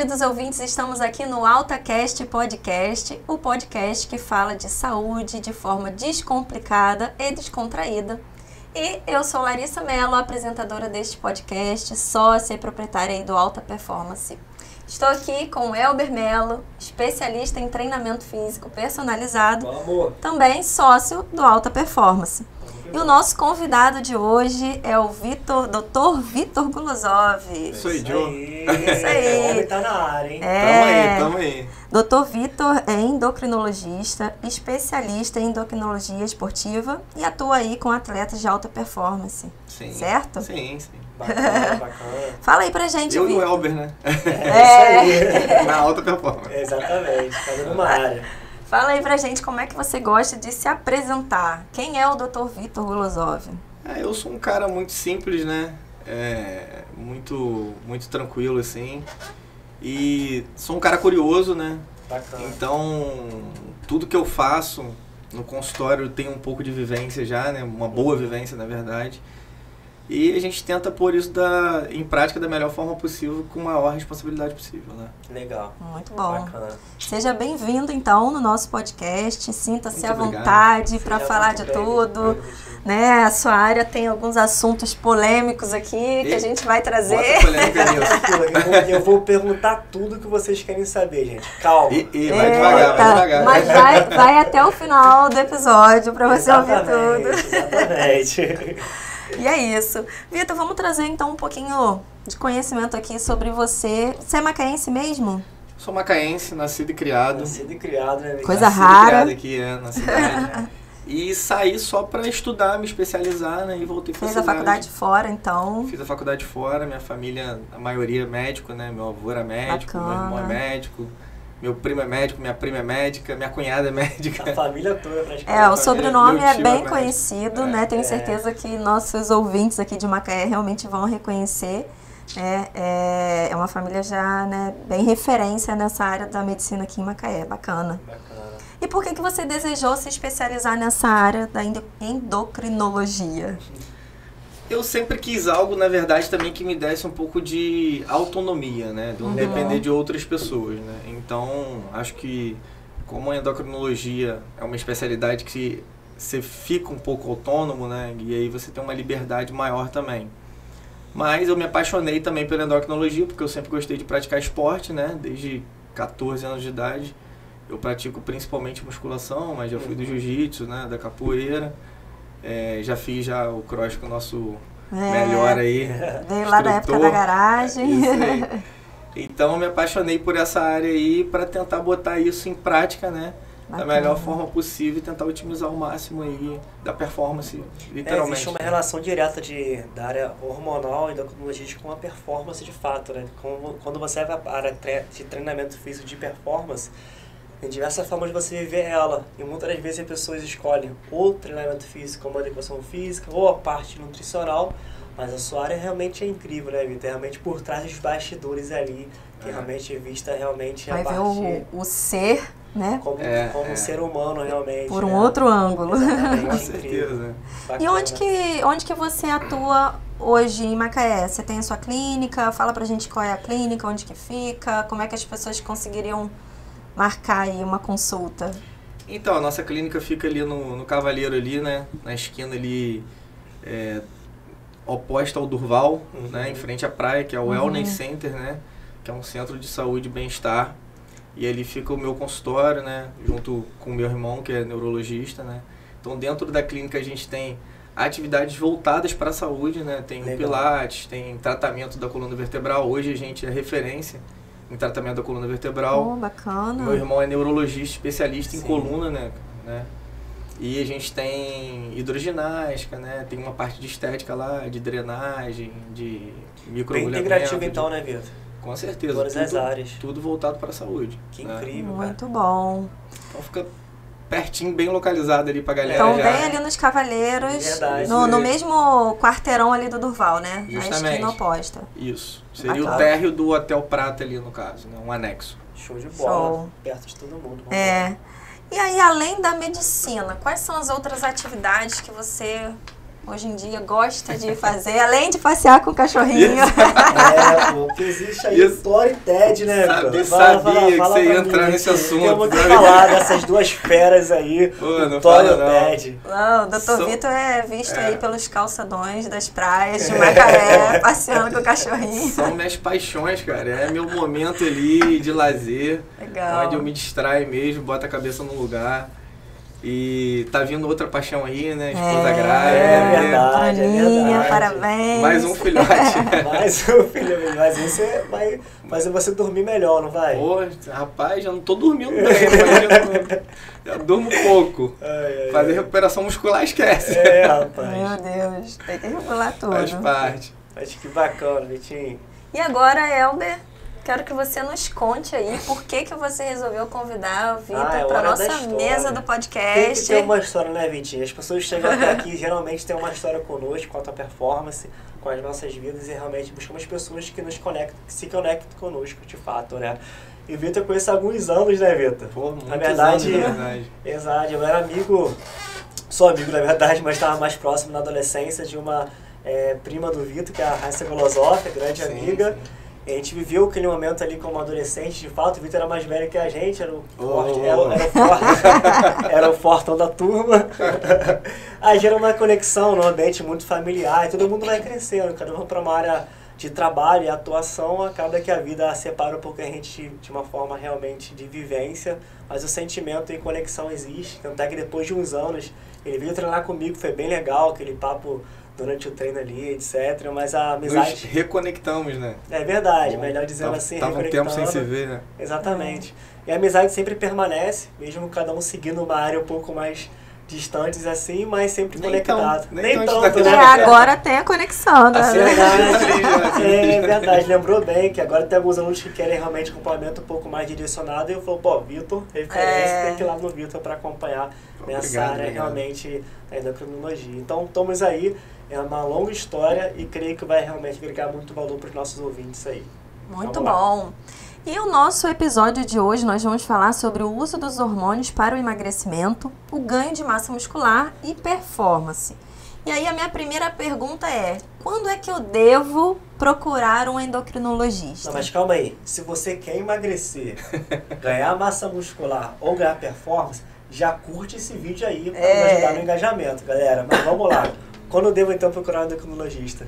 queridos ouvintes, estamos aqui no AltaCast Podcast, o podcast que fala de saúde de forma descomplicada e descontraída. E eu sou Larissa Mello, apresentadora deste podcast, sócia e proprietária aí do Alta Performance. Estou aqui com o Elber Mello, especialista em treinamento físico personalizado, também sócio do Alta Performance. E o nosso convidado de hoje é o Dr. Vitor Gulosov. Isso aí, Joe. Isso aí. O homem tá na área, hein? Tamo aí. Dr. Vitor é endocrinologista, especialista em endocrinologia esportiva e atua aí com atletas de alta performance. Sim. Certo? Sim. Bacana. Fala aí pra gente, Eu e o Vitor. Elber, né? Isso aí. Na alta performance. Exatamente, cada numa área. Fala aí pra gente como é que você gosta de se apresentar. Quem é o Dr. Vitor Gulosov? Eu sou um cara muito simples, né? Muito tranquilo, assim. E sou um cara curioso, né? Bacana. Então, tudo que eu faço no consultório tem um pouco de vivência já, né? Uma boa vivência, na verdade. E a gente tenta pôr isso em prática da melhor forma possível, com a maior responsabilidade possível, né? Legal. Muito bom. Bacana. Seja bem-vindo, então, no nosso podcast. Sinta-se à Muito obrigado. vontade para Seja falar muito de bem, tudo. muito Né? A sua área tem alguns assuntos polêmicos aqui que a gente vai trazer. Bota polêmica nisso. Eu vou perguntar tudo que vocês querem saber, gente. Calma. E vai devagar, vai devagar. Mas vai até o final do episódio para você ouvir tudo. Exatamente. E é isso. Vitor, vamos trazer então um pouquinho de conhecimento aqui sobre você. Você é macaense mesmo? Sou macaense, nascido e criado. Nascido e criado, né? Coisa Nascido rara. E criado aqui, na cidade. E saí só pra estudar, me especializar, né? E voltei pra Fez a cidade. faculdade fora, então. Fiz a faculdade fora, minha família, a maioria é médico, né? Meu avô era médico, Bacana. meu irmão é médico, meu primo é médico, minha prima é médica, minha cunhada é médica. A família toda, praticamente. O sobrenome meu é tio é bem médico. conhecido, né? Tenho certeza que nossos ouvintes aqui de Macaé realmente vão reconhecer. É uma família já, né, bem referência nessa área da medicina aqui em Macaé. Bacana. Bacana. E por que você desejou se especializar nessa área da endocrinologia? Eu sempre quis algo, na verdade, também que me desse um pouco de autonomia, né? De não depender de outras pessoas, né? Então, acho que como a endocrinologia é uma especialidade que você fica um pouco autônomo, né? E aí você tem uma liberdade maior também. Mas eu me apaixonei também pela endocrinologia, porque eu sempre gostei de praticar esporte, né? Desde 14 anos de idade. Eu pratico principalmente musculação, mas já fui do jiu-jitsu, né? Da capoeira. Já fiz o cross com o nosso melhor aí. Veio lá da época da garagem. Isso aí. Então eu me apaixonei por essa área aí para tentar botar isso em prática, né? Da melhor forma possível e tentar otimizar o máximo aí da performance, literalmente. Existe uma relação direta da área hormonal e endocrinologia com a performance de fato, né? Quando você vai para a área de treinamento físico de performance, tem diversas formas de você viver ela. E muitas das vezes as pessoas escolhem ou treinamento físico, como a educação física, ou a parte nutricional. Mas a sua área realmente é incrível, né, Vitor? Realmente por trás dos bastidores ali, que realmente vista realmente Vai a ver parte... o ser, né? Como um ser humano, realmente. Por um outro ângulo. Exatamente, Com incrível. certeza. E onde que você atua hoje em Macaé? Você tem a sua clínica? Fala pra gente qual é a clínica, onde que fica, como é que as pessoas conseguiriam marcar aí uma consulta? Então, a nossa clínica fica ali no Cavalheiro ali, né? Na esquina ali, oposta ao Durval, né? Em frente à praia, que é o Wellness Center, né? Que é um centro de saúde e bem-estar. E ali fica o meu consultório, né? Junto com o meu irmão, que é neurologista, né? Então, dentro da clínica a gente tem atividades voltadas para a saúde, né? Tem o pilates, tem tratamento da coluna vertebral. Hoje a gente é referência em tratamento da coluna vertebral. Bacana. Meu irmão é neurologista, especialista em Sim. coluna, né? E a gente tem hidroginástica, né? Tem uma parte de estética lá, de drenagem, de Bem microagulhamento. integrativo então, né, Vitor? Com certeza. Todas as áreas. Tudo voltado para a saúde. Que né? incrível, cara. Muito bom. Então fica pertinho, bem localizado ali pra galera Então, já. bem ali nos Cavalheiros, Verdade. no mesmo quarteirão ali do Durval, né? Na Justamente. esquina oposta. Isso. Seria Bacana. o térreo do Hotel Prata ali, no caso, né? Um anexo. Show de bola. Show. Perto de todo mundo. E aí, além da medicina, quais são as outras atividades que você hoje em dia gosta de fazer, além de passear com o cachorrinho. Pô, que existe aí o Thor e Ted, né? Sabia que você ia entrar nesse assunto. Temos que falar dessas duas feras aí, o Thor e o Ted. Não, o Dr. Vitor é visto aí pelos calçadões das praias de Macaé, passeando com o cachorrinho. São minhas paixões, cara. É meu momento ali de lazer. Legal. Onde eu me distraio mesmo, boto a cabeça no lugar. E tá vindo outra paixão aí, né? Esposa grávida. É verdade, parabéns. Mais um filhote. Mais um filhote. Mas você vai fazer você dormir melhor, não vai? Pô, rapaz, já não tô dormindo bem, mas já durmo pouco. Fazer recuperação muscular, esquece. Rapaz. Meu Deus, tem que regular tudo. Faz parte. Acho que bacana, Vitinho. E agora, Elber, quero que você nos conte aí por que você resolveu convidar o Vitor para nossa mesa do podcast. Tem que ter uma história, né, Vitinho? As pessoas chegam até aqui geralmente têm uma história conosco, com a tua performance, com as nossas vidas e realmente buscamos pessoas que nos conectam, que se conectam conosco, de fato, né? E o Vitor eu conheço há alguns anos, né, Vitor? Pô, muitos na verdade, anos, na verdade. Exato, eu era amigo, sou amigo, na verdade, mas estava mais próximo na adolescência de uma prima do Vitor, que é a Raíssa Golosófia, grande amiga. Sim. A gente viveu aquele momento ali como adolescente, de fato, o Vitor era mais velho que a gente, era o forte, era o fortão da turma. Aí gera uma conexão no ambiente muito familiar, e todo mundo vai crescendo, cada um para uma área de trabalho e atuação, acaba que a vida separa um pouco a gente de uma forma realmente de vivência, mas o sentimento e conexão existe, tanto é que depois de uns anos, ele veio treinar comigo, foi bem legal, aquele papo durante o treino ali, etc. Mas a amizade... Nos reconectamos, né? É verdade, melhor dizendo assim, tava reconectando. Tava um tempo sem se ver, né? Exatamente. E a amizade sempre permanece, mesmo cada um seguindo uma área um pouco mais distantes assim, mas sempre conectado. Nem tanto, né? Agora tem a conexão, né? É verdade, lembrou bem que agora tem alguns alunos que querem realmente complemento um pouco mais direcionado e eu falo, pô, Vitor, referência, tem que ir lá no Vitor para acompanhar nessa área realmente da endocrinologia. Então, estamos aí, é uma longa história e creio que vai realmente agregar muito valor para os nossos ouvintes aí. Muito bom. E o nosso episódio de hoje nós vamos falar sobre o uso dos hormônios para o emagrecimento, o ganho de massa muscular e performance. E aí a minha primeira pergunta é, quando é que eu devo procurar um endocrinologista? Não, mas calma aí, se você quer emagrecer, ganhar massa muscular ou ganhar performance, já curte esse vídeo aí para nos ajudar no engajamento, galera. Mas vamos lá, quando eu devo então procurar um endocrinologista?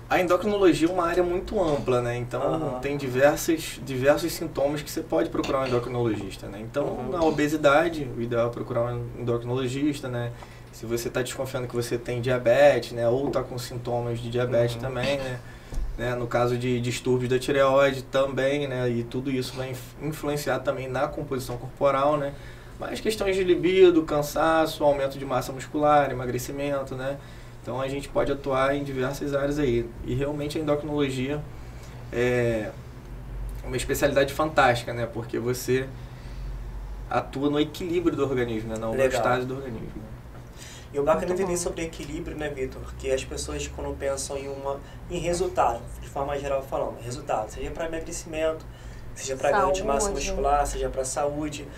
A endocrinologia é uma área muito ampla, né? Então, tem diversos sintomas que você pode procurar um endocrinologista, né? Então, na obesidade, o ideal é procurar um endocrinologista, né? Se você está desconfiando que você tem diabetes, né? Ou está com sintomas de diabetes também, né? No caso de distúrbios da tireoide também, né? E tudo isso vai influenciar também na composição corporal, né? Mas questões de libido, cansaço, aumento de massa muscular, emagrecimento, né? Então a gente pode atuar em diversas áreas aí. E realmente a endocrinologia é uma especialidade fantástica, né? Porque você atua no equilíbrio do organismo, né? Na homeostase do organismo. E o bacana entender sobre equilíbrio, né, Vitor? Porque as pessoas quando pensam em resultado, de forma geral falando, resultado, seja para emagrecimento, seja para ganho de massa muscular, seja para saúde.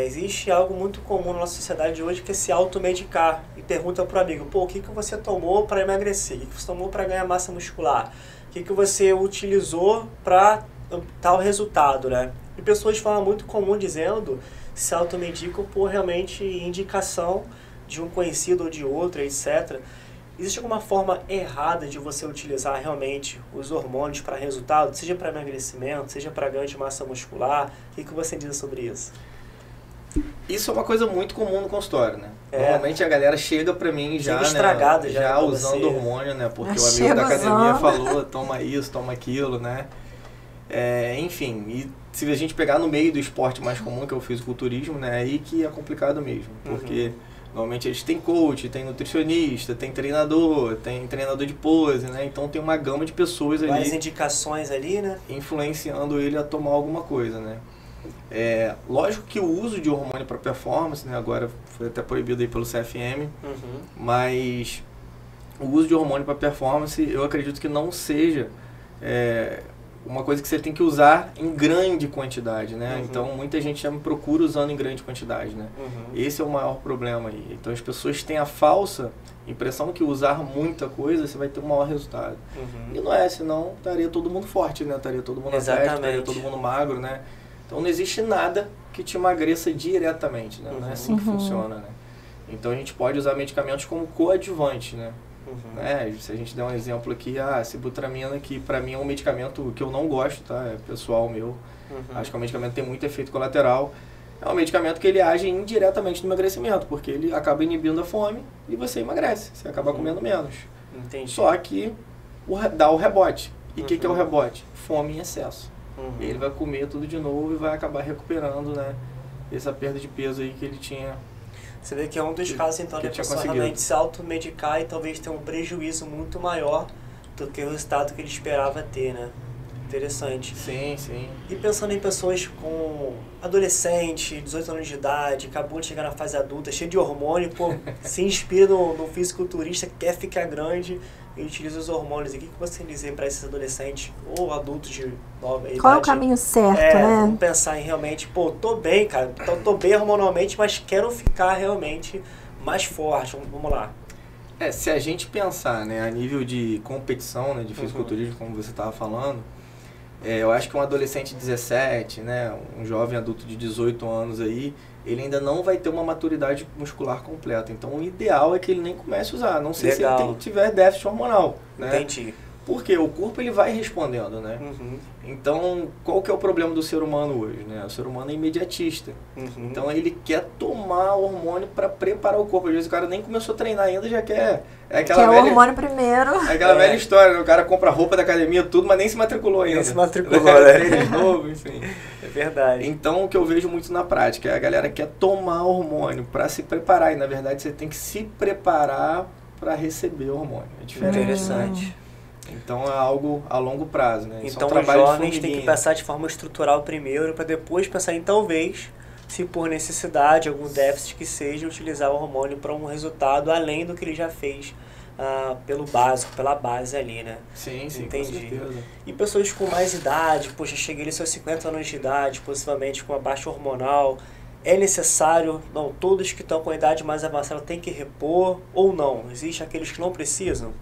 Existe algo muito comum na nossa sociedade hoje que é se automedicar e pergunta para o amigo, pô, o que você tomou para emagrecer? O que você tomou para ganhar massa muscular? O que você utilizou para tal resultado, né? E pessoas de forma muito comum dizendo se automedicam por realmente indicação de um conhecido ou de outro, etc. Existe alguma forma errada de você utilizar realmente os hormônios para resultado, seja para emagrecimento, seja para ganho de massa muscular? O que você diz sobre isso? Isso é uma coisa muito comum no consultório, né? Normalmente a galera chega pra mim já, né, já usando hormônio, né? Porque o amigo da academia falou, toma isso, toma aquilo, né? Enfim, e se a gente pegar no meio do esporte mais comum, que é o fisiculturismo, né? É aí que é complicado mesmo, porque normalmente eles têm coach, tem nutricionista, tem treinador de pose, né? Então tem uma gama de pessoas ali. Várias indicações ali, né? Influenciando ele a tomar alguma coisa, né? Lógico que o uso de hormônio para performance, né, agora foi até proibido aí pelo CFM, mas o uso de hormônio para performance eu acredito que não seja uma coisa que você tem que usar em grande quantidade, né? Então, muita gente já me procura usando em grande quantidade, né? Esse é o maior problema aí. Então, as pessoas têm a falsa impressão que usar muita coisa, você vai ter um maior resultado. E não é, senão estaria todo mundo forte, né? Estaria todo mundo atleta, estaria todo mundo magro, né? Então, não existe nada que te emagreça diretamente, né? Não é assim que funciona, né? Então, a gente pode usar medicamentos como coadjuvante, né? Se a gente der um exemplo aqui, a sibutramina, que para mim é um medicamento que eu não gosto, tá? É pessoal meu. Acho que é um medicamento que tem muito efeito colateral. É um medicamento que ele age indiretamente no emagrecimento, porque ele acaba inibindo a fome e você emagrece, você acaba comendo menos. Entendi. Só que dá o rebote. E o que é o rebote? Fome em excesso. Ele vai comer tudo de novo e vai acabar recuperando, né, essa perda de peso aí que ele tinha. Você vê que é um dos casos, então, da pessoa realmente se automedicar e talvez ter um prejuízo muito maior do que o resultado que ele esperava ter, né? Interessante. Sim, sim. E pensando em pessoas com adolescente, 18 anos de idade, acabou de chegar na fase adulta, cheio de hormônio, pô, se inspira no fisiculturista, quer ficar grande e utiliza os hormônios. E o que você dizer para esses adolescentes ou adultos de nova idade? Qual é o caminho certo, né? Vamos pensar em realmente, pô, tô bem, cara, tô bem hormonalmente, mas quero ficar realmente mais forte. Vamos lá. Se a gente pensar, né, a nível de competição, né, de fisiculturismo, como você estava falando, eu acho que um adolescente de 17, né, um jovem adulto de 18 anos aí, ele ainda não vai ter uma maturidade muscular completa. Então, o ideal é que ele nem comece a usar, a não sei se ele tiver déficit hormonal, né? Entendi. Porque o corpo ele vai respondendo, né? Então, qual que é o problema do ser humano hoje, né? O ser humano é imediatista. Então, ele quer tomar hormônio para preparar o corpo. Às vezes o cara nem começou a treinar ainda, já quer... Quer o hormônio primeiro. É aquela velha história, né? O cara compra roupa da academia, tudo, mas nem se matriculou ainda. Nem se matriculou, né? Novo, enfim. É verdade. Então, o que eu vejo muito na prática é a galera quer tomar hormônio para se preparar. E, na verdade, você tem que se preparar para receber hormônio. É diferente. Interessante. Então é algo a longo prazo, né? Então os jovens têm que pensar de forma estrutural primeiro, para depois pensar em talvez, se por necessidade, algum déficit que seja, utilizar o hormônio para um resultado além do que ele já fez pelo básico, pela base ali, né? Sim, entendi. Com certeza. E pessoas com mais idade, poxa, cheguei aos seus 50 anos de idade, possivelmente com uma baixa hormonal, é necessário, não, todos que estão com a idade mais avançada têm que repor ou não? Existe aqueles que não precisam?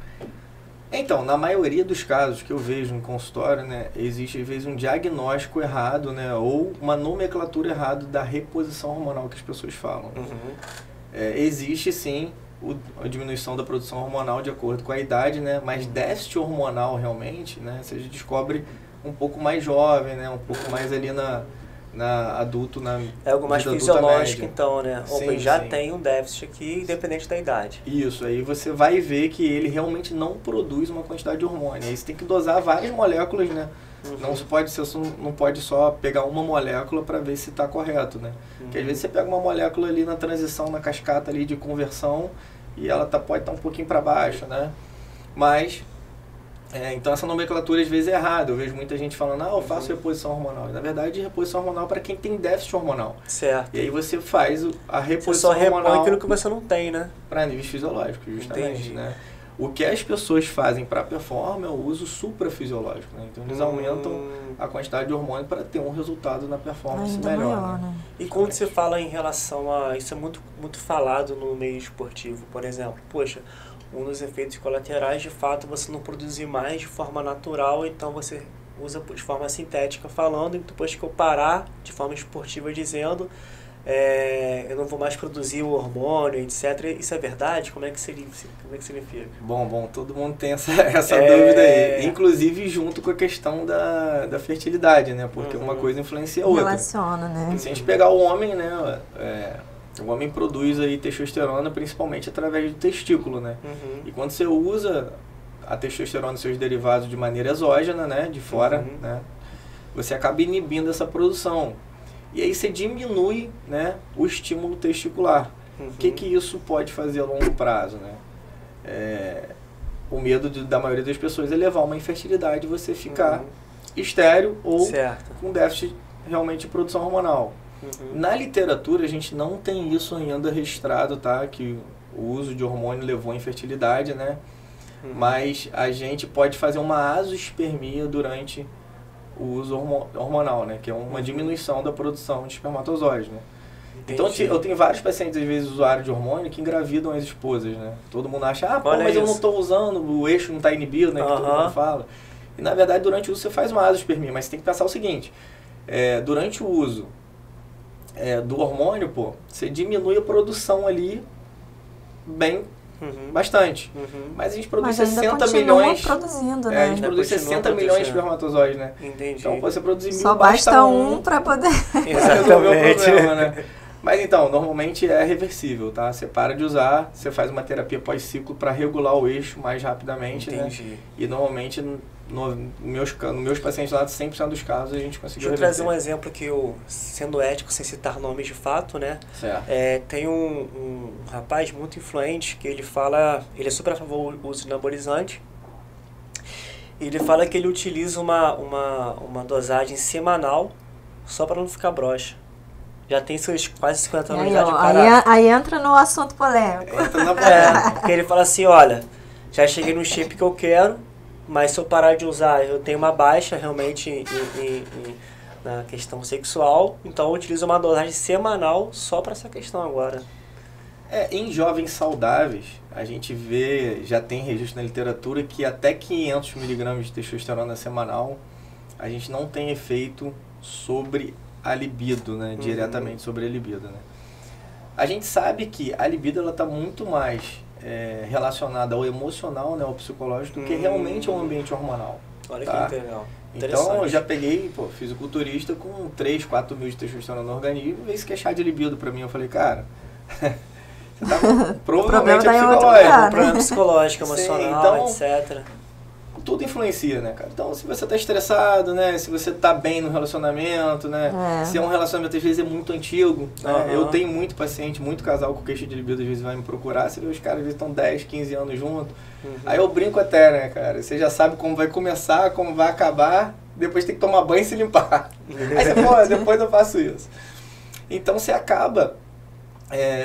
Então, na maioria dos casos que eu vejo no consultório, né, existe às vezes um diagnóstico errado, né, ou uma nomenclatura errada da reposição hormonal que as pessoas falam. Existe sim a diminuição da produção hormonal de acordo com a idade, né, mas déficit hormonal realmente, né, você descobre um pouco mais jovem, né, um pouco mais ali na adulto, na é algo mais fisiológico, então, né? Sim, já tem um déficit aqui, independente da idade. Isso, aí você vai ver que ele realmente não produz uma quantidade de hormônio. Aí você tem que dosar várias moléculas, né? Não pode só pegar uma molécula para ver se está correto, né? Porque às vezes você pega uma molécula ali na transição, na cascata ali de conversão, e ela pode estar um pouquinho para baixo, né? Mas... então essa nomenclatura às vezes é errada. Eu vejo muita gente falando, eu faço reposição hormonal. E, na verdade, reposição hormonal para quem tem déficit hormonal. Certo. E aí você faz a reposição hormonal... Você só repõe aquilo que você não tem, né? Para níveis fisiológicos, justamente, né? O que as pessoas fazem para performance é o uso suprafisiológico, né? Então eles aumentam a quantidade de hormônio para ter um resultado na performance melhor, maior, né? E quando você fala em relação a... Isso é muito, muito falado no meio esportivo, por exemplo. Poxa, um dos efeitos colaterais, de fato, você não produzir mais de forma natural, então você usa de forma sintética falando, e depois que eu parar de forma esportiva dizendo, eu não vou mais produzir o hormônio, etc. Isso é verdade? Como é que significa? Bom, todo mundo tem essa dúvida aí. Inclusive junto com a questão da fertilidade, né? Porque uma coisa influencia a outra. Relaciona, né? Se a gente pegar o homem, né? O homem produz aí testosterona principalmente através do testículo, né? E quando você usa a testosterona e seus derivados de maneira exógena, né? De fora, né? Você acaba inibindo essa produção. E aí você diminui, né, o estímulo testicular. O que isso pode fazer a longo prazo, né? O medo da maioria das pessoas é levar uma infertilidade e você ficar estéril ou com déficit realmente de produção hormonal. Na literatura a gente não tem isso ainda registrado, tá? Que o uso de hormônio levou à infertilidade, né? Mas a gente pode fazer uma azoospermia durante o uso hormonal, né? Que é uma diminuição da produção de espermatozoides, né? Então eu tenho vários pacientes, às vezes, usuários de hormônio que engravidam as esposas, né? Todo mundo acha, pô, mas eu não estou usando, o eixo não está inibido, né? Que todo mundo fala. E, na verdade, durante o uso você faz uma azoospermia, mas você tem que pensar o seguinte, durante o uso do hormônio, pô, você diminui a produção ali bastante. Mas a gente produz 60 milhões. Produzindo, né? A gente produz 60 milhões de espermatozoides, né? Entendi. Então, você produzir 1000, só basta um para poder resolver o problema, né? Mas então, normalmente é reversível, tá? Você para de usar, você faz uma terapia pós-ciclo para regular o eixo mais rapidamente, né? E normalmente, nos meus pacientes lá, 100% dos casos, a gente conseguiu reverter. Deixa eu trazer um exemplo que eu, sendo ético, sem citar nomes de fato, né? Certo. Tem um rapaz muito influente que ele fala, ele é super a favor do uso de anabolizante. Ele fala que ele utiliza uma dosagem semanal só para não ficar broxa. Já tem seus quase 50 anos de parada. Aí entra no assunto polêmico. Porque ele fala assim, olha, já cheguei no shape que eu quero, mas se eu parar de usar, eu tenho uma baixa realmente na questão sexual, então eu utilizo uma dosagem semanal só para essa questão agora. Em jovens saudáveis, a gente vê, já tem registro na literatura, que até 500 mg de testosterona semanal, a gente não tem efeito sobre a libido, né? Diretamente sobre a libido, né? A gente sabe que a libido ela está muito mais relacionada ao emocional, né? Ao psicológico, do que realmente ao ambiente hormonal. Olha tá? que legal. Então, eu já peguei, fisiculturista com 3, 4 mil de testosterona no organismo, veio se queixar de libido pra mim. Eu falei, cara, você tá provavelmente problema psicológico, emocional, então, etc. Tudo influencia, né, cara? Então, se você tá estressado, né? Se você tá bem no relacionamento, né? Se é um relacionamento, às vezes, é muito antigo, né? Eu tenho muito paciente, muito casal com queixa de libido, às vezes, vai me procurar. Você vê os caras, às vezes, estão 10, 15 anos juntos. Aí eu brinco até, né, cara? Você já sabe como vai começar, como vai acabar. Depois tem que tomar banho e se limpar. Aí você fala, depois eu faço isso. Então, você acaba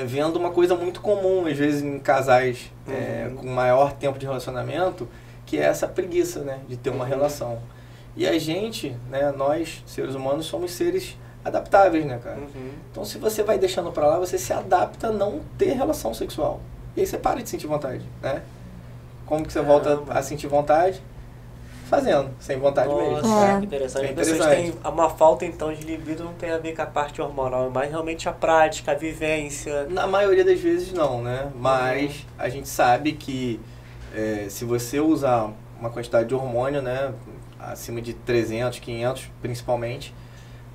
vendo uma coisa muito comum, às vezes, em casais com maior tempo de relacionamento, que é essa preguiça, né, de ter uma relação. E a gente, né, nós, seres humanos, somos seres adaptáveis, né, cara? Então, se você vai deixando pra lá, você se adapta a não ter relação sexual. E aí você para de sentir vontade, né? Como que você volta a sentir vontade? Fazendo, sem vontade mesmo. Nossa, que interessante. As pessoas têm uma falta, então, de libido, não tem a ver com a parte hormonal, mas realmente a prática, a vivência. Na maioria das vezes não, né? Mas a gente sabe que se você usar uma quantidade de hormônio, né, acima de 300, 500 principalmente,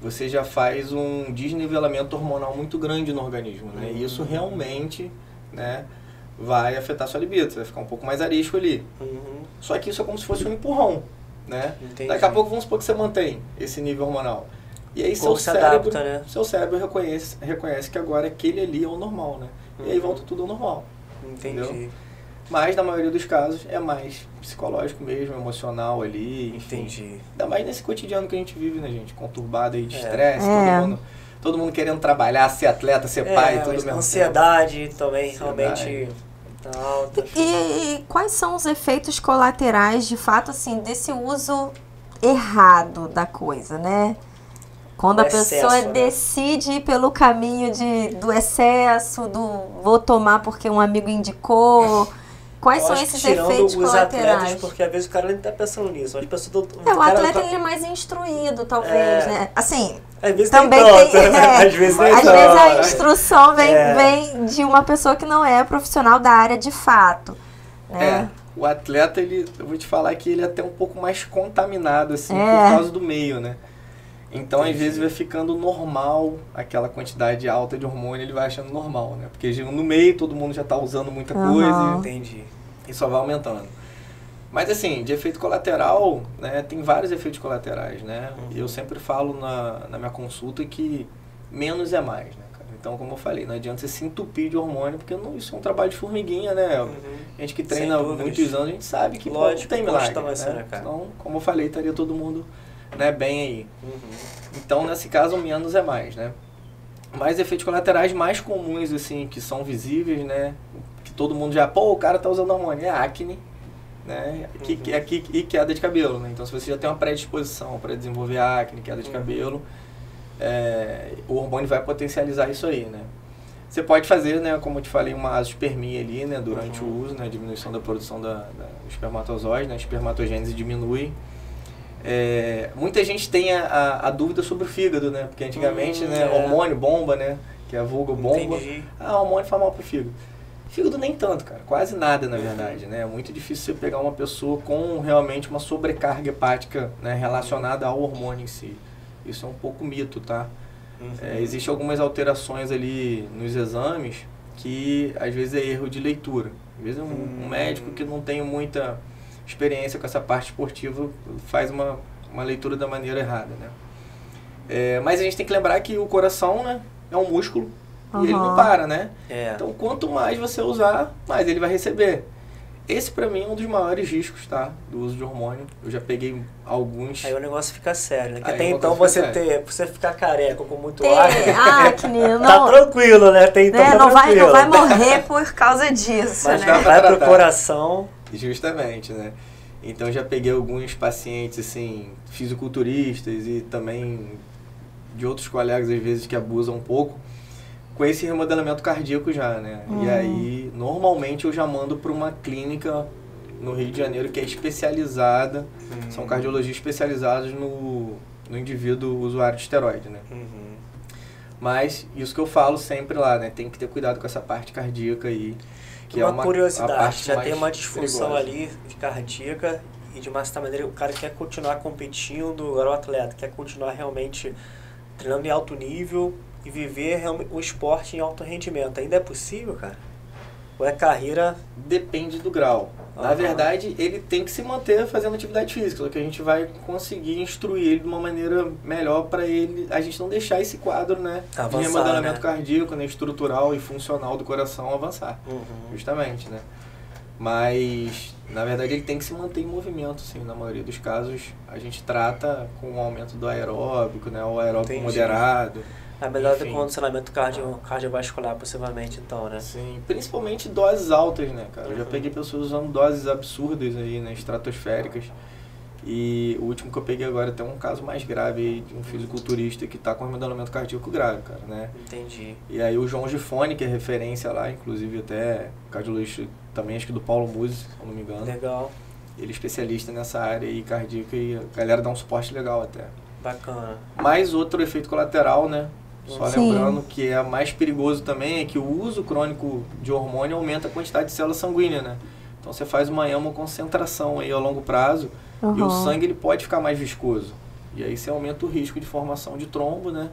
você já faz um desnivelamento hormonal muito grande no organismo, né? E isso realmente, né, vai afetar sua libido, você vai ficar um pouco mais arisco ali. Só que isso é como se fosse um empurrão, né? Entendi. Daqui a pouco vamos supor que você mantém esse nível hormonal. E aí seu cérebro reconhece que agora aquele ali é o normal, né? E aí volta tudo ao normal. Entendi. Entendeu? Mas na maioria dos casos é mais psicológico mesmo, emocional ali, enfim. Entendi. Ainda mais nesse cotidiano que a gente vive, né, gente? Conturbado aí de estresse, todo mundo querendo trabalhar, ser atleta, ser pai, tudo mesmo. Ansiedade também, realmente alta. E quais são os efeitos colaterais, de fato, assim, desse uso errado da coisa, né? Quando a pessoa decide ir pelo caminho do excesso, vou tomar porque um amigo indicou. Quais são esses efeitos colaterais? Atletas, porque às vezes o cara nem tá pensando nisso. O atleta ele é mais instruído, talvez, né? Assim, às vezes também às vezes a instrução vem de uma pessoa que não é profissional da área de fato. Né? O atleta, eu vou te falar que ele é até um pouco mais contaminado, assim, por causa do meio, né? Então, às vezes, vai ficando normal aquela quantidade alta de hormônio, ele vai achando normal, né? Porque no meio todo mundo já tá usando muita coisa. Entendi. E só vai aumentando. Mas, assim, de efeito colateral, né? Tem vários efeitos colaterais, né? E eu sempre falo na minha consulta que menos é mais, né, cara? Então, como eu falei, não adianta você se entupir de hormônio, porque isso é um trabalho de formiguinha, né? A gente que treina há muitos anos, a gente sabe que não tem milagre, né? Então, como eu falei, estaria todo mundo... né, bem aí. Então, nesse caso, menos é mais, né? Mas efeitos colaterais mais comuns, assim, que são visíveis, né? Que todo mundo já, o cara tá usando hormônio, é acne, né? E queda de cabelo, né? Então, se você já tem uma predisposição para desenvolver acne, queda de cabelo, o hormônio vai potencializar isso aí, né? Você pode fazer, né, como eu te falei, uma azoospermia ali, né, durante o uso, né, diminuição da produção do espermatozoide, né, a espermatogênese diminui. Muita gente tem a dúvida sobre o fígado, né, porque antigamente, né, hormônio, bomba, né, que é a vulgo bomba. Entendi. Hormônio faz mal pro fígado. Fígado nem tanto, cara, quase nada, na verdade, né, é muito difícil você pegar uma pessoa com realmente uma sobrecarga hepática, né, relacionada ao hormônio em si. Isso é um pouco mito, tá? Existem algumas alterações ali nos exames que às vezes é erro de leitura. Às vezes um médico que não tem muita experiência com essa parte esportiva faz uma leitura da maneira errada, né? Mas a gente tem que lembrar que o coração, né, é um músculo e ele não para, né? Então quanto mais você usar, mais ele vai receber. Esse pra mim é um dos maiores riscos, tá? Do uso de hormônio. Eu já peguei alguns. Aí o negócio fica sério, né? Porque até então você ficar careca com muito acne, tá tranquilo, né? Até então tá não vai morrer por causa disso, mas né? Vai pro coração. Justamente, né? Então já peguei alguns pacientes, assim, fisiculturistas e também de outros colegas, às vezes, que abusam um pouco, com esse remodelamento cardíaco já, né? E aí, normalmente, eu já mando para uma clínica no Rio de Janeiro que é especializada, são cardiologistas especializados no indivíduo usuário de esteroide, né? Mas, isso que eu falo sempre lá, né? Tem que ter cuidado com essa parte cardíaca aí. Que uma curiosidade, já tem uma disfunção perigosa ali de cardíaca e de uma certa maneira o cara quer continuar competindo, o atleta quer continuar realmente treinando em alto nível e viver o esporte em alto rendimento. Ainda é possível, cara? Ou é carreira? Depende do grau. Na verdade, ele tem que se manter fazendo atividade física, só que a gente vai conseguir instruir ele de uma maneira melhor para ele, a gente não deixar esse quadro, né, avançar, de remodelamento, né, cardíaco, né, estrutural e funcional do coração avançar, justamente, né. Mas, na verdade, ele tem que se manter em movimento, sim. Na maioria dos casos, a gente trata com o aumento do aeróbico, né, o aeróbico moderado. A melhor do condicionamento cardiovascular, possivelmente, então, né? Sim, principalmente doses altas, né, cara? Eu já peguei pessoas usando doses absurdas aí, né, estratosféricas. E o último que eu peguei agora tem um caso mais grave aí, de um fisiculturista que tá com remodelamento cardíaco grave, cara, né? Entendi. E aí o João Gifone, que é referência lá, inclusive até cardiologista também, acho que do Paulo Musi, se eu não me engano. Legal. Ele é especialista nessa área aí cardíaca e a galera dá um suporte legal até. Bacana. Mais outro efeito colateral, né? Só lembrando que é mais perigoso também é que o uso crônico de hormônio aumenta a quantidade de célula sanguínea, né? Então você faz uma concentração aí a longo prazo e o sangue ele pode ficar mais viscoso. E aí você aumenta o risco de formação de trombo, né?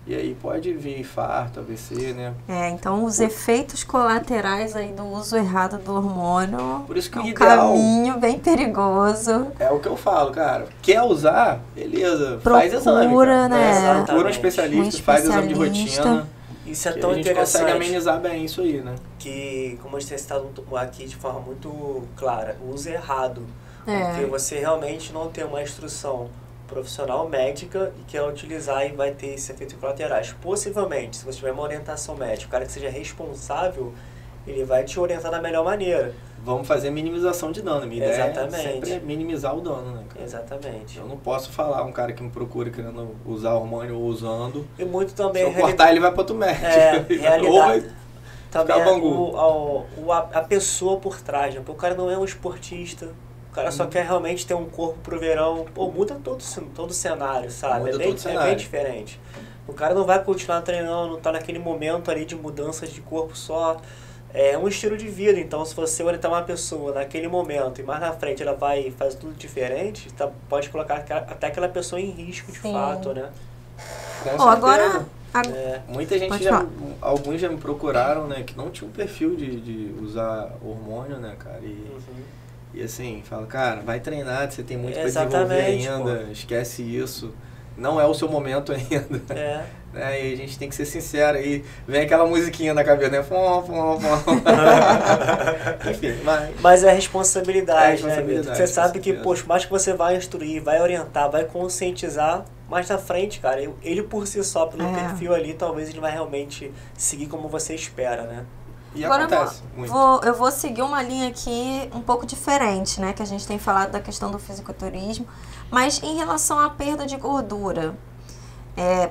E aí pode vir infarto, AVC, né? Então os efeitos colaterais aí do uso errado do hormônio. Por isso que é um ideal, caminho bem perigoso. É o que eu falo, cara. Quer usar? Beleza. Faz exame. Procura, né? Procura um especialista, faz exame de rotina. Isso é tão a gente interessante. consegue amenizar bem isso aí, né? Que, como a gente tem citado aqui de forma muito clara, o uso errado. Porque você realmente não tem uma instrução profissional médica e quer utilizar e vai ter esses efeitos colaterais. Possivelmente, se você tiver uma orientação médica, o cara que seja responsável, ele vai te orientar da melhor maneira. Vamos fazer minimização de dano. Minha ideia é sempre minimizar o dano, né, cara? Exatamente. Eu não posso falar um cara que me procura querendo usar hormônio ou usando. E muito também... Se eu cortar, ele vai para outro médico. Realidade. Ou vai também ficar bangu. a pessoa por trás, né? O cara não é um esportista. O cara só quer realmente ter um corpo pro verão. Pô, muda todo o cenário, sabe? É bem diferente. O cara não vai continuar treinando, tá naquele momento ali de mudança de corpo só. É um estilo de vida. Então, se você orientar uma pessoa naquele momento e mais na frente ela vai fazer tudo diferente, pode colocar até aquela pessoa em risco de fato, né? Agora... Muita gente alguns já me procuraram, né, que não tinha um perfil de usar hormônio, né, cara? E assim, fala, cara, vai treinar, você tem muito pra desenvolver ainda, esquece isso. Não é o seu momento ainda. Né? E a gente tem que ser sincero aí. Vem aquela musiquinha na cabeça, né? Enfim, mas é responsabilidade, né? Você sabe que, poxa, mais que você vai instruir, vai orientar, vai conscientizar, mais na frente, cara, ele por si só, pelo perfil ali, talvez ele vai realmente seguir como você espera, né? E Agora acontece muito. eu vou seguir uma linha aqui um pouco diferente, né? Que a gente tem falado da questão do fisiculturismo, mas em relação à perda de gordura.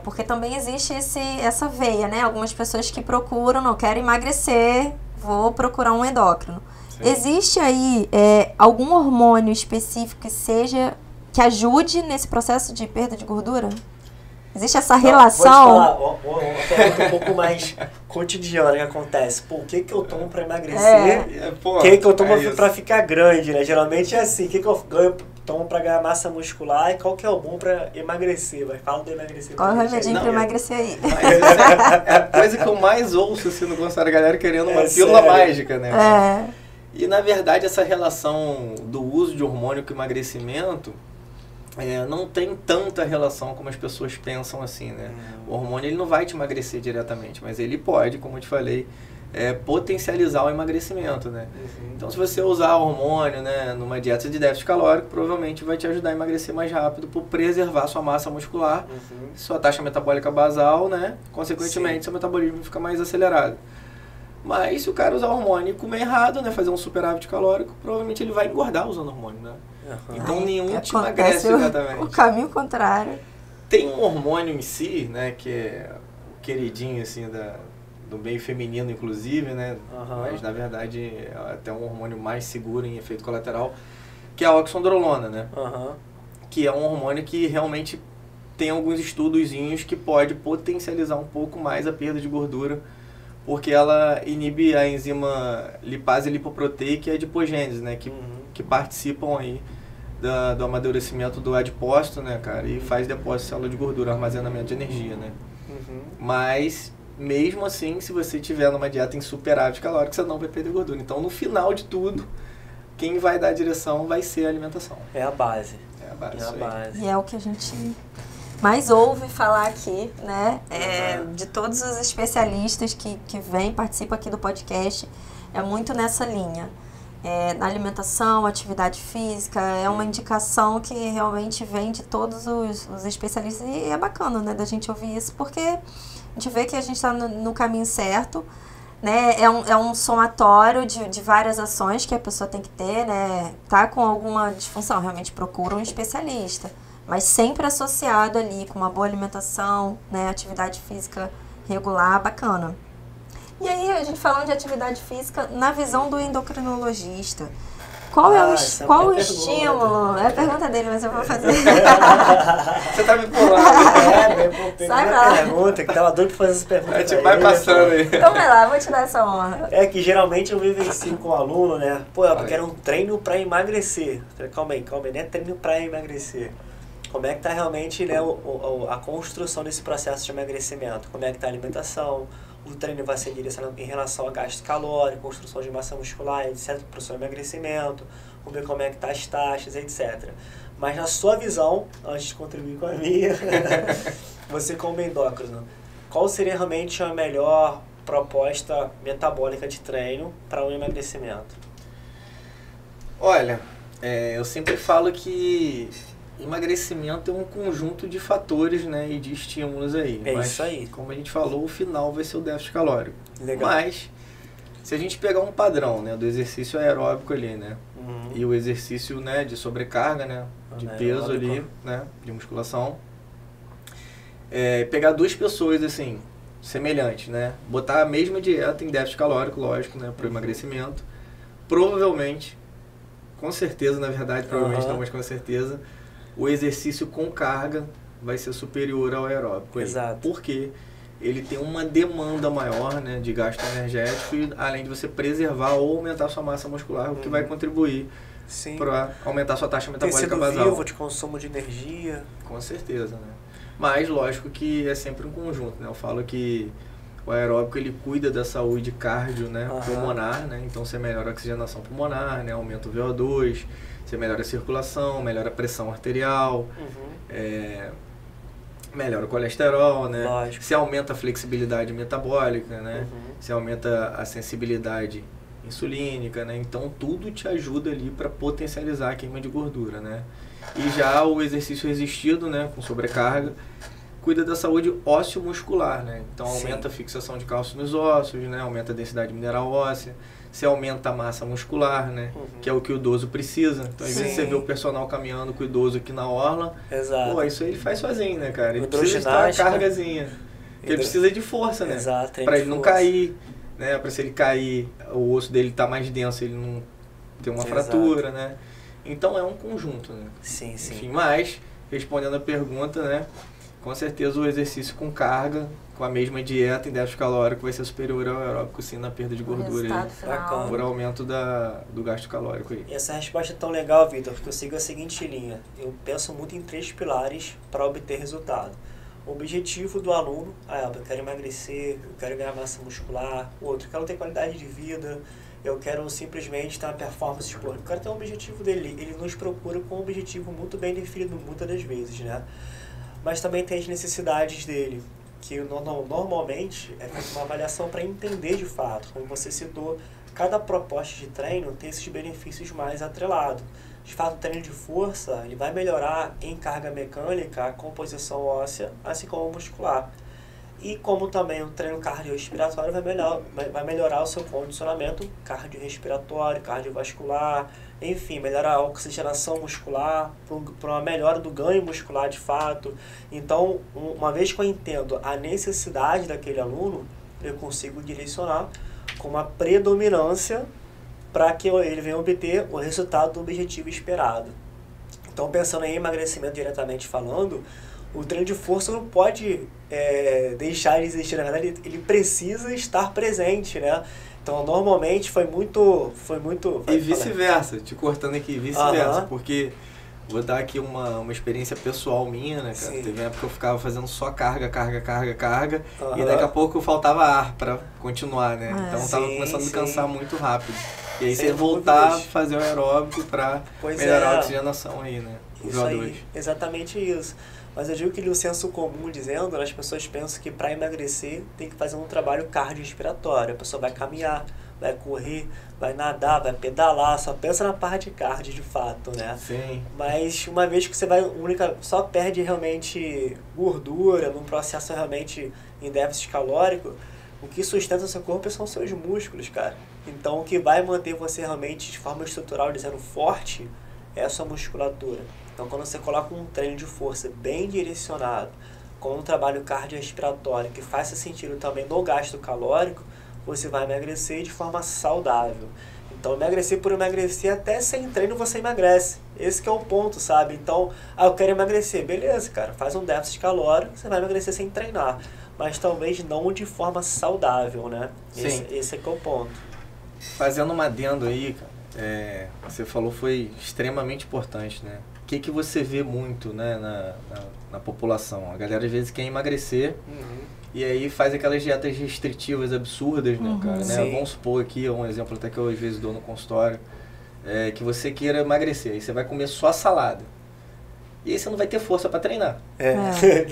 Porque também existe essa veia, né? Algumas pessoas que procuram, não quero emagrecer, vou procurar um endócrino. Sim. Existe aí algum hormônio específico que ajude nesse processo de perda de gordura? Existe essa relação? Vou te falar, uma pergunta um pouco mais cotidiana que acontece. Pô, o que eu tomo pra emagrecer? O que eu tomo pra ficar grande, né? Geralmente é assim, o que eu tomo pra ganhar massa muscular e qual que é o bom pra emagrecer? Fala do emagrecer. Qual é o remedinho pra emagrecer aí? É a coisa que eu mais ouço, assim, no consultório, a galera querendo uma pílula mágica, né? E, na verdade, essa relação do uso de hormônio com emagrecimento não tem tanta relação como as pessoas pensam, assim, né? O hormônio, ele não vai te emagrecer diretamente, mas ele pode, como eu te falei, potencializar o emagrecimento, né? Então, se você usar hormônio, né, numa dieta de déficit calórico, provavelmente vai te ajudar a emagrecer mais rápido por preservar sua massa muscular, sua taxa metabólica basal, né? Consequentemente, seu metabolismo fica mais acelerado. Mas se o cara usar hormônio e comer errado, né, fazer um superávit calórico, provavelmente ele vai engordar usando hormônio, né? Então nenhum te emagrece exatamente. O caminho contrário. Tem um hormônio em si, né, que é o queridinho, assim, do meio feminino, inclusive, né? Mas, na verdade, é até um hormônio mais seguro em efeito colateral, que é a oxandrolona, né? Que é um hormônio que realmente tem alguns estudozinhos que pode potencializar um pouco mais a perda de gordura, porque ela inibe a enzima lipase lipoproteica e a adipogênese, né? Que participam aí do amadurecimento do adipócito, né, cara? E faz depósito de célula de gordura, armazenamento de energia, né? Mas, mesmo assim, se você tiver numa dieta em superávit calórico, você não vai perder gordura. Então, no final de tudo, quem vai dar a direção vai ser a alimentação. É a base. É a base. E é o que a gente mais ouve falar aqui, né? De todos os especialistas que vêm, participam aqui do podcast, é muito nessa linha. Na alimentação, atividade física, é uma indicação que realmente vem de todos os especialistas e é bacana, né, da gente ouvir isso, porque a gente vê que a gente está no caminho certo, né, é um somatório de várias ações que a pessoa tem que ter, né, tá com alguma disfunção, realmente procura um especialista, mas sempre associado ali com uma boa alimentação, né, atividade física regular, bacana. E aí, a gente falando de atividade física, na visão do endocrinologista, qual o estímulo? É a pergunta dele, mas eu vou fazer. Você tá me pulando. Sai pra lá. Pergunta, que tava doido pra fazer essa pergunta. A gente vai passando aí. Então vai lá, vou te dar essa honra. É que geralmente eu vivencio com o aluno, né? Pô, eu quero um treino pra emagrecer. Calma aí, não é treino pra emagrecer. Como é que tá realmente, né, a construção desse processo de emagrecimento? Como é que tá a alimentação? O treino vai ser direcionado em relação a gasto calórico, construção de massa muscular, etc., para o seu emagrecimento, vamos ver como é que tá as taxas, etc. Mas na sua visão, antes de contribuir com a minha, você como endócrino, qual seria realmente a melhor proposta metabólica de treino para um emagrecimento? Olha, eu sempre falo que emagrecimento é um conjunto de fatores, né, e de estímulos aí. Mas, isso aí. Como a gente falou, o final vai ser o déficit calórico. Legal. Mas, se a gente pegar um padrão, né, do exercício aeróbico ali, né, e o exercício, né, de sobrecarga, né, de peso ali, né, de musculação, pegar duas pessoas, assim, semelhantes, né, botar a mesma dieta em déficit calórico, lógico, né, para o emagrecimento, provavelmente, com certeza, na verdade, provavelmente não, mas com certeza, o exercício com carga vai ser superior ao aeróbico. Exato. Porque ele tem uma demanda maior, né, de gasto energético, e além de você preservar ou aumentar sua massa muscular, o que vai contribuir para aumentar sua taxa metabólica basal. Vivo, de consumo de energia. Com certeza, né? Mas lógico que é sempre um conjunto, né? Eu falo que o aeróbico, ele cuida da saúde cardio, né, pulmonar, né? Então você melhora a oxigenação pulmonar, né, aumenta o VO2, você melhora a circulação, melhora a pressão arterial, melhora o colesterol, né? Lógico. Você aumenta a flexibilidade metabólica, né? Você aumenta a sensibilidade insulínica, né? Então tudo te ajuda ali para potencializar a queima de gordura, né? E já o exercício resistido, né, com sobrecarga, cuida da saúde ósseo-muscular, né? Então Sim. aumenta a fixação de cálcio nos ossos, né? Aumenta a densidade mineral óssea, você aumenta a massa muscular, né? Que é o que o idoso precisa. Então às vezes Sim. você vê o personal caminhando com o idoso aqui na orla, Exato. pô, isso aí ele faz sozinho, né, cara? Ele precisa de ter uma Hidroginástica. cargazinha, porque ele precisa de força, né? Exato, treino Para de ele não força. cair, né? Para se ele cair, o osso dele tá mais denso, ele não ter uma Exato. fratura, né? Então é um conjunto, né? Sim, sim. Enfim, mas, respondendo a pergunta, né? Com certeza o exercício com carga, com a mesma dieta em déficit calórico, vai ser superior ao aeróbico, sim, na perda de O gordura resultado aí, final. Bacana. por aumento do gasto calórico aí. E essa resposta é tão legal, Vitor, porque eu sigo a seguinte linha. Eu penso muito em 3 pilares para obter resultado. O objetivo do aluno, eu quero emagrecer, eu quero ganhar massa muscular. O outro, eu quero ter qualidade de vida, eu quero simplesmente ter uma performance esportiva. Eu quero ter um objetivo dele. Ele nos procura com um objetivo muito bem definido muitas das vezes, né? Mas também tem as necessidades dele, que normalmente é feita uma avaliação para entender de fato. Como você citou, cada proposta de treino tem esses benefícios mais atrelados. De fato, o treino de força ele vai melhorar em carga mecânica a composição óssea, assim como muscular. E como também o treino cardiorrespiratório vai melhorar o seu condicionamento cardiorrespiratório, cardiovascular, enfim, melhorar a oxigenação muscular, para uma melhora do ganho muscular de fato. Então, uma vez que eu entendo a necessidade daquele aluno, eu consigo direcionar com uma predominância para que ele venha obter o resultado do objetivo esperado. Então, pensando em emagrecimento diretamente falando, o treino de força não pode deixar de existir, na verdade ele precisa estar presente, né? Então normalmente foi muito... E vice-versa, te cortando aqui, vice-versa, porque vou dar aqui uma experiência pessoal minha, né, cara? Sim. Teve uma época que eu ficava fazendo só carga, e daqui a pouco faltava ar pra continuar, né? Então eu tava começando a me cansar muito rápido. E aí Sem você voltar a dúvidas. fazer o aeróbico pra melhorar a oxigenação aí, né? O Isso VO2. aí, exatamente isso. Mas eu digo que o senso comum dizendo, as pessoas pensam que para emagrecer tem que fazer um trabalho cardiorrespiratório. A pessoa vai caminhar, vai correr, vai nadar, vai pedalar, só pensa na parte de cardio de fato, né? Sim. Mas uma vez que você só perde realmente gordura, num processo realmente em déficit calórico, o que sustenta o seu corpo são seus músculos, cara. Então o que vai manter você realmente de forma estrutural dizendo forte é a sua musculatura. Então, quando você coloca um treino de força bem direcionado, com um trabalho cardiorrespiratório que faça sentido também no gasto calórico, você vai emagrecer de forma saudável. Então, emagrecer por emagrecer, até sem treino você emagrece. Esse que é o ponto, sabe? Então, eu quero emagrecer. Beleza, cara, faz um déficit calórico, você vai emagrecer sem treinar. Mas talvez não de forma saudável, né? Sim. Esse é que é o ponto. Fazendo uma adendo aí, cara, você falou foi extremamente importante, né? O que você vê muito, né, na população? A galera às vezes quer emagrecer e aí faz aquelas dietas restritivas absurdas, né, cara? Né? Sim. Vamos supor aqui, um exemplo até que eu às vezes dou no consultório, que você queira emagrecer, aí você vai comer só salada. E aí você não vai ter força para treinar.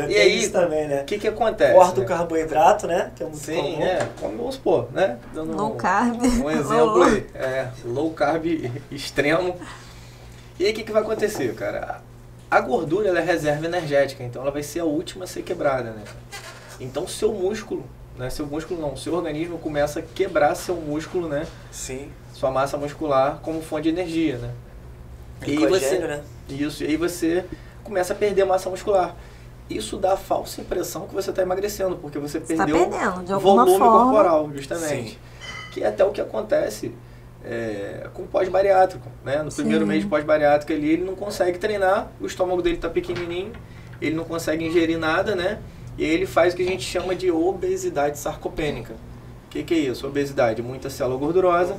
E aí, isso também, né? O que acontece? Corta né? o carboidrato, né? Que é muito Sim, comum. vamos supor, né? Dando Low carb. Um exemplo aí, low carb extremo. E aí o que vai acontecer, cara? A gordura ela é reserva energética, então ela vai ser a última a ser quebrada, né? Então seu músculo, né? Seu organismo começa a quebrar seu músculo, né? Sim. Sua massa muscular como fonte de energia, né? E aí Glicogênio, né? Isso, e aí você começa a perder massa muscular. Isso dá a falsa impressão que você está emagrecendo, porque você perdeu perdendo, de alguma volume forma. corporal, justamente. Sim. Que é até o que acontece com o pós-bariátrico, né? No Sim. primeiro mês de pós-bariátrico ali, ele não consegue treinar, o estômago dele está pequenininho, ele não consegue ingerir nada, né? E aí ele faz o que a gente chama de obesidade sarcopênica. O que é isso? Obesidade, muita célula gordurosa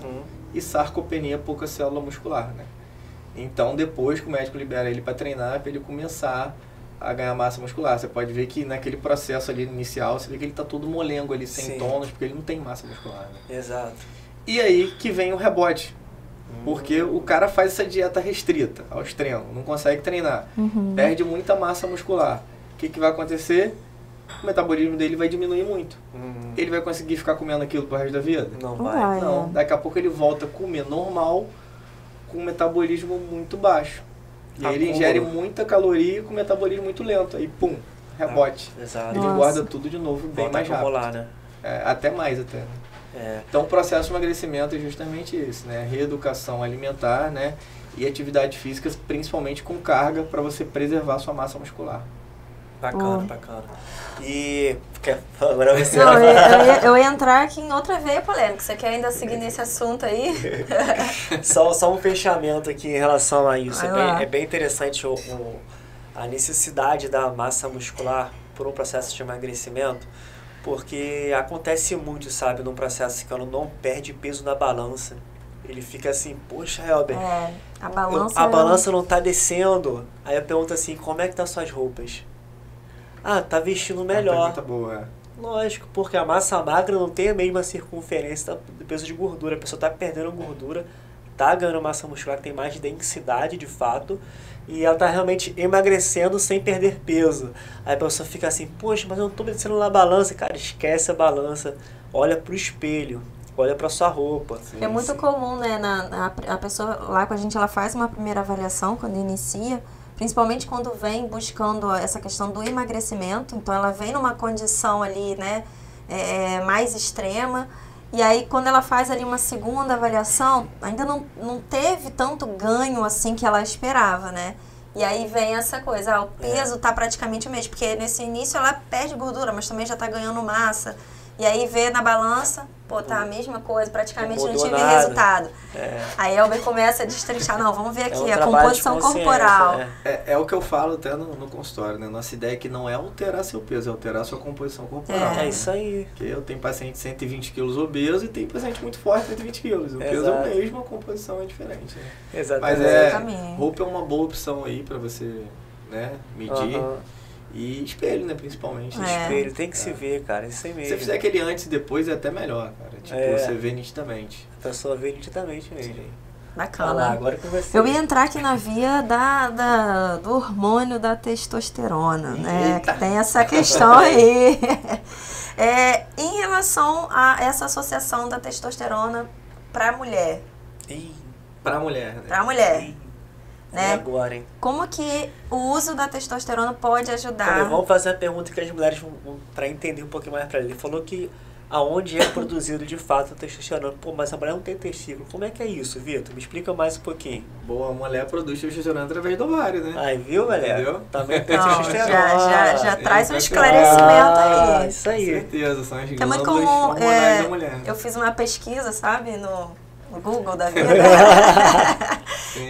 e sarcopenia, pouca célula muscular, né? Então, depois que o médico libera ele para treinar, para ele começar a ganhar massa muscular. Você pode ver que naquele processo ali inicial, você vê que ele está todo molengo ali, sem Sim. tônus, porque ele não tem massa muscular, né? Exato. E aí que vem o rebote. Porque o cara faz essa dieta restrita, ao extremo, não consegue treinar, perde muita massa muscular. O que vai acontecer? O metabolismo dele vai diminuir muito. Ele vai conseguir ficar comendo aquilo pro resto da vida? Não Vai. vai. Não, daqui a pouco ele volta a comer normal, com um metabolismo muito baixo. E aí ele Acúmulo. ingere muita caloria com metabolismo muito lento. Aí, pum, rebote. Exato. Ele guarda tudo de novo bem Volta mais rápido. acumular, né? Até mais até. Né? Então o processo de emagrecimento é justamente isso, né? Reeducação alimentar, né? E atividade física, principalmente com carga, para você preservar sua massa muscular. Bacana. E agora você não, eu ia entrar aqui em outra veia polêmica. Você quer ainda seguir nesse assunto aí? Só um fechamento aqui em relação a isso. É bem interessante a necessidade da massa muscular por um processo de emagrecimento, porque acontece muito, sabe, num processo que não perde peso na balança. Ele fica assim, poxa, Helber, a balança não tá descendo. Aí eu pergunto assim, como é que tá suas roupas? Tá vestindo melhor. Tá boa, Lógico, porque a massa magra não tem a mesma circunferência do peso de gordura. A pessoa tá perdendo gordura, tá ganhando massa muscular, que tem mais densidade de fato, e ela tá realmente emagrecendo sem perder peso. Aí a pessoa fica assim, poxa, mas eu não tô descendo na balança. Cara, esquece a balança, olha pro espelho. Olha pra sua roupa. É muito comum, né? A pessoa lá com a gente, ela faz uma primeira avaliação quando inicia, principalmente quando vem buscando essa questão do emagrecimento. Então, ela vem numa condição ali, né, mais extrema. E aí, quando ela faz ali uma segunda avaliação, ainda não teve tanto ganho assim que ela esperava, né? E aí vem essa coisa, o peso tá praticamente o mesmo, porque nesse início ela perde gordura, mas também já tá ganhando massa. E aí vê na balança, tá a mesma coisa, praticamente não tive resultado. Aí Helber começa a destrinchar, não, vamos ver aqui, a composição corporal. É o que eu falo até no consultório, né? Nossa ideia é que não é alterar seu peso, é alterar sua composição corporal. É isso aí. Porque eu tenho paciente de 120 quilos obeso e tem paciente muito forte de 120 quilos. O peso é o mesmo, a composição é diferente. Né? Exatamente. Mas roupa é uma boa opção aí pra você, né, medir. E espelho, né, principalmente. Espelho, tem que se ver, cara, isso aí mesmo. Se você fizer aquele antes e depois é até melhor, cara. Tipo, você vê nitidamente. A pessoa vê nitidamente mesmo. Sim. Bacana. Agora com você. Eu ia entrar aqui na via do hormônio da testosterona, né? Que tem essa questão aí. Em relação a essa associação da testosterona pra mulher. Pra mulher, né? Pra mulher. Né? E agora, hein? Como que o uso da testosterona pode ajudar? Vamos fazer a pergunta que as mulheres vão para entender um pouquinho mais para ele. Ele falou que aonde é produzido de fato a testosterona. Pô, mas a mulher não tem testículo. Como é que é isso, Vitor? Me explica mais um pouquinho. Boa, a mulher produz testosterona através do ovário, né? Aí, viu, galera? Entendeu? Também tem testosterona. Já traz um esclarecimento aí. Isso aí. Com certeza, são as que é muito comum. hormonais da mulher. Eu fiz uma pesquisa, sabe, no Google da vida.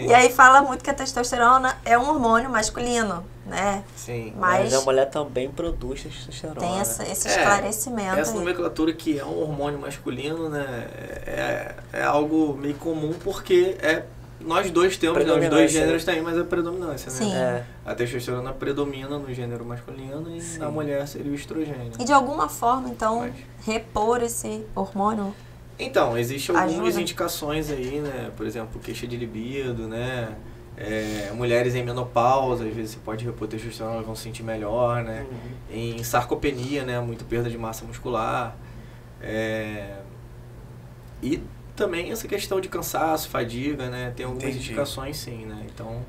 E aí fala muito que a testosterona é um hormônio masculino, né? Sim. Mas a mulher também produz testosterona. Tem esse esclarecimento. Essa nomenclatura que é um hormônio masculino, né? É algo meio comum porque nós dois temos, né, os dois gêneros têm, mas é predominância, né? Sim. A testosterona predomina no gênero masculino e na mulher seria o estrogênio. E de alguma forma, então, repor esse hormônio? Então, existem algumas indicações aí, né? Por exemplo, queixa de libido, né? Mulheres em menopausa, às vezes você pode repor testosterona, elas vão se sentir melhor, né? Em sarcopenia, né? Muita perda de massa muscular. E também essa questão de cansaço, fadiga, né? Tem algumas indicações sim, né? Então,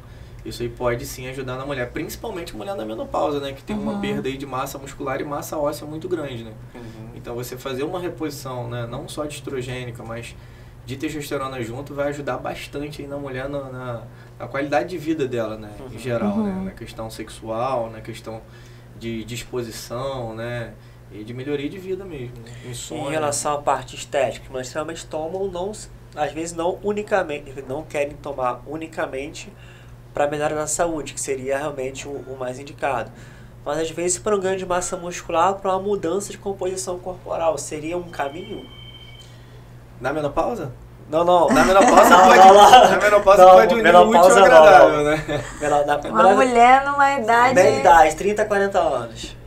isso aí pode sim ajudar na mulher, principalmente a mulher na menopausa, né? Que tem uma perda aí de massa muscular e massa óssea muito grande, né? Então, você fazer uma reposição, né? Não só de estrogênica, mas de testosterona junto, vai ajudar bastante aí na mulher na qualidade de vida dela, né? Em geral, né? Na questão sexual, na questão de disposição, né? E de melhoria de vida mesmo, né? Insônia. Em relação à parte estética, mas realmente tomam, às vezes não unicamente, não querem tomar unicamente para melhorar a saúde, que seria realmente o mais indicado. Mas às vezes para um ganho de massa muscular, para uma mudança de composição corporal, seria um caminho? Na menopausa? Não. Na menopausa pode unir o útil ao agradável, né? Uma mulher numa idade... Meia idade, 30, 40 anos.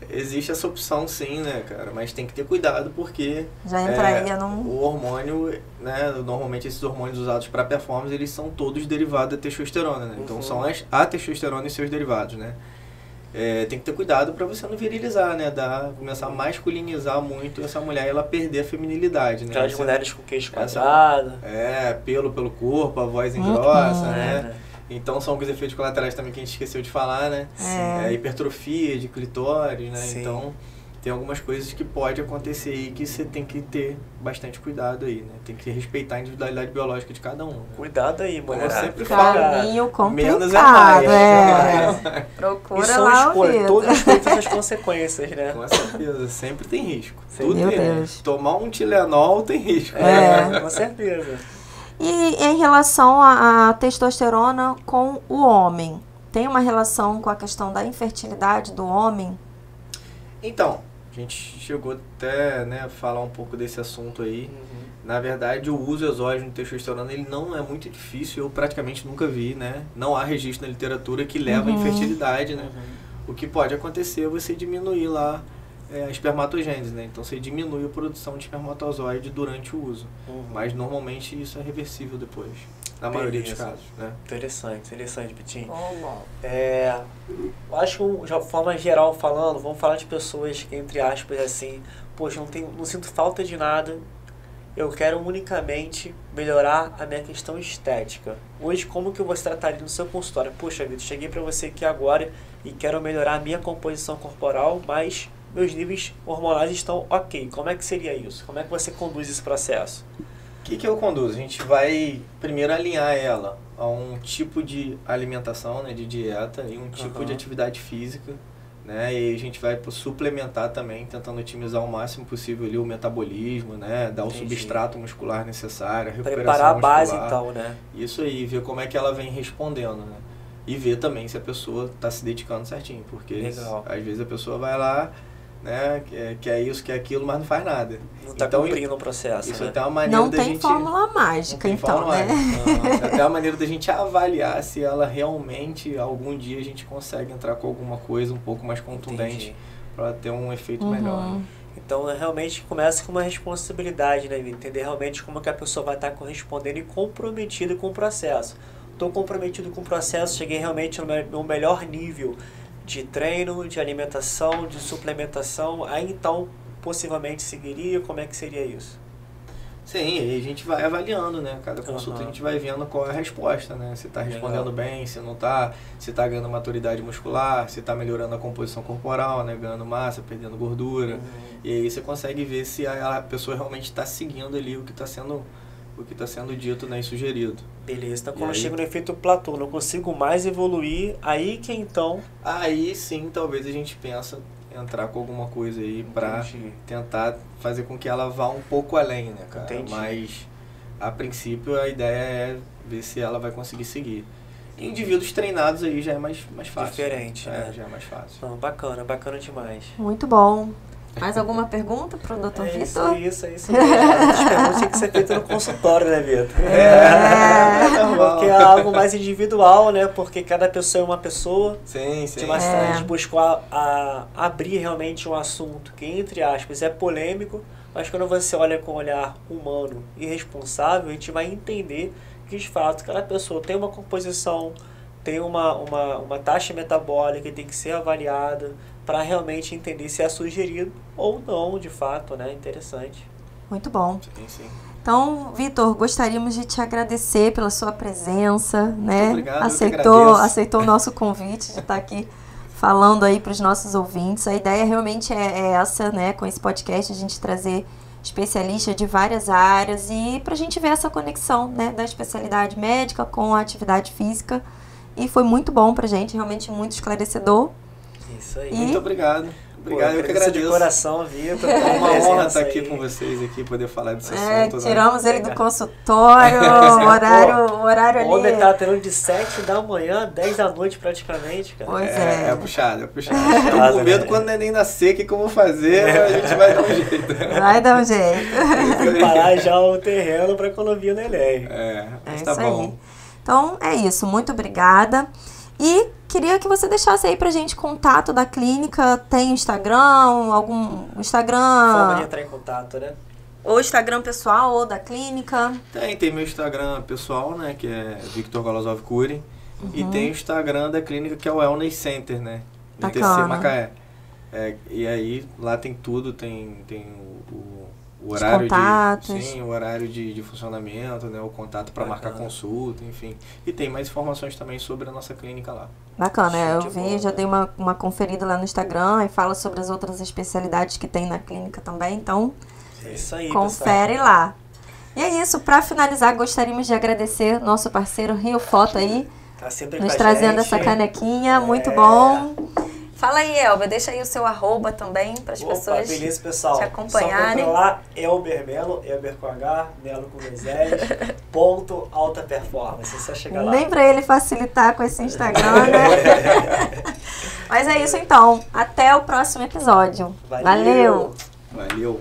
Existe essa opção sim, né, cara? Mas tem que ter cuidado porque... Já entraria o hormônio, né? Normalmente esses hormônios usados para performance, eles são todos derivados da testosterona, né? Então são a testosterona e seus derivados, né? Tem que ter cuidado para você não virilizar, né? Começar a masculinizar muito essa mulher e ela perder a feminilidade, né? Aquelas mulheres com queixo quadrado. Pelo corpo, a voz engrossa, né? Então são alguns efeitos colaterais também que a gente esqueceu de falar, né? Hipertrofia de clitóris, né? Sim. Então tem algumas coisas que pode acontecer aí que você tem que ter bastante cuidado aí, né? Tem que respeitar a individualidade biológica de cada um. Né? Cuidado aí, mulher. Como eu sempre falo, Caminho complicado, menos é mais. Procura E são lá o escolhas, Vitor. todas respeitam as consequências, né? Com certeza, sempre tem risco. Sim. Tudo Meu tem. Deus. Tomar um Tilenol tem risco. Com certeza. E em relação à testosterona com o homem, tem uma relação com a questão da infertilidade do homem? Então, a gente chegou até, né, a falar um pouco desse assunto aí. Na verdade, o uso exógeno de testosterona ele não é muito difícil, eu praticamente nunca vi, né? Não há registro na literatura que leva à infertilidade, né? O que pode acontecer é você diminuir lá a espermatogênese, né? Então você diminui a produção de espermatozoide durante o uso. Mas normalmente isso é reversível depois, na maioria dos casos, né? Interessante, Pitinho. Bom. Eu acho que, de uma forma geral falando, vamos falar de pessoas que, entre aspas, assim, poxa, não sinto falta de nada, eu quero unicamente melhorar a minha questão estética. Hoje, como que você trataria no seu consultório? Poxa, Vitor, cheguei para você aqui agora e quero melhorar a minha composição corporal, mas meus níveis hormonais estão ok. Como é que seria isso? Como é que você conduz esse processo? O que eu conduzo? A gente vai primeiro alinhar ela a um tipo de alimentação, né, de dieta e um tipo de atividade física, né, e a gente vai suplementar também, tentando otimizar o máximo possível ali o metabolismo, né, dar o substrato muscular necessário, a recuperação preparar a base muscular. então, né? Isso aí, ver como é que ela vem respondendo, né, e ver também se a pessoa está se dedicando certinho, porque às vezes a pessoa vai lá, né, quer isso, quer aquilo, mas não faz nada. Não está então, cumprindo o processo, isso né? até uma maneira Não da tem gente... fórmula mágica, Não tem então, fórmula né? mágica. Não, até uma maneira da gente avaliar se ela realmente, algum dia, a gente consegue entrar com alguma coisa um pouco mais contundente para ter um efeito melhor. Né? Então, realmente começa com uma responsabilidade, né? Entender realmente como que a pessoa vai estar correspondendo e comprometida com o processo. Estou comprometido com o processo, cheguei realmente no melhor nível de treino, de alimentação, de suplementação, aí então possivelmente seguiria, como é que seria isso? Sim, aí a gente vai avaliando, né? Cada consulta a gente vai vendo qual é a resposta, né? Se está respondendo bem, se não está, se está ganhando maturidade muscular, se está melhorando a composição corporal, né? Ganhando massa, perdendo gordura. E aí você consegue ver se a pessoa realmente está seguindo ali o que está sendo dito, né, e sugerido. Beleza, então quando eu chego no efeito platô, não consigo mais evoluir, aí que então... Aí sim, talvez a gente pensa entrar com alguma coisa aí para tentar fazer com que ela vá um pouco além, né, cara? Mas, a princípio, a ideia é ver se ela vai conseguir seguir. Indivíduos treinados aí já é mais fácil. Diferente, né? Já é mais fácil. Não, bacana demais. Muito bom. Mais alguma pergunta para o Dr. Vitor? Isso mesmo. As perguntas têm que ser feitas no consultório, né, Vitor? Porque é algo mais individual, né? Porque cada pessoa é uma pessoa. Sim. Mas a gente buscou abrir realmente um assunto que, entre aspas, é polêmico, mas quando você olha com um olhar humano e responsável, a gente vai entender que, de fato, cada pessoa tem uma composição, tem uma taxa metabólica que tem que ser avaliada, para realmente entender se é sugerido ou não, de fato, né? Interessante. Muito bom. Sim. Então, Vitor, gostaríamos de te agradecer pela sua presença, né? Muito obrigado, aceitou o nosso convite de estar aqui falando aí para os nossos ouvintes. A ideia realmente é essa, né? Com esse podcast, a gente trazer especialistas de várias áreas e para a gente ver essa conexão, né? Da especialidade médica com a atividade física. E foi muito bom para a gente, realmente muito esclarecedor. Isso aí. Muito obrigado. Obrigado, eu que agradeço. De coração, Vitor. É uma honra estar aqui com vocês, aqui, poder falar desse assunto. Tiramos ele do consultório, o horário ali. Ontem tá tendo de 7 da manhã, 10 da noite praticamente, cara. Pois é. É puxado. Tô com medo quando o neném nascer, o que eu vou fazer? A gente vai dar um jeito. Vai dar um jeito. Preparar já o terreno para quando vir o neném. Mas tá bom. Aí. Então, é isso. Muito obrigada. E queria que você deixasse aí pra gente contato da clínica. Tem Instagram, algum Instagram... Forma de entrar em contato, né? Ou Instagram pessoal, ou da clínica. Tem meu Instagram pessoal, né? Que é Victor Golosov Curi. E tem o Instagram da clínica, que é o Wellness Center, né? DTC Macaé. E aí, lá tem tudo. Tem o horário contatos. Sim, o horário de funcionamento, né? O contato para marcar consulta, enfim. E tem mais informações também sobre a nossa clínica lá. Bacana, eu vi, já dei uma conferida lá no Instagram e fala sobre as outras especialidades que tem na clínica também, então É isso aí, confere lá. E é isso, para finalizar, gostaríamos de agradecer nosso parceiro Rio Foto aí, tá sempre nos com a trazendo gente. essa canequinha, muito bom. Fala aí, Elber, deixa aí o seu @, também, para as pessoas beleza, pessoal. te acompanharem. Só compra lá, Elber Melo, Elber com H, Melo com Z, ponto alta performance. É só chegar lá. Nem para ele facilitar com esse Instagram, né? Mas é isso então, até o próximo episódio. Valeu. Valeu!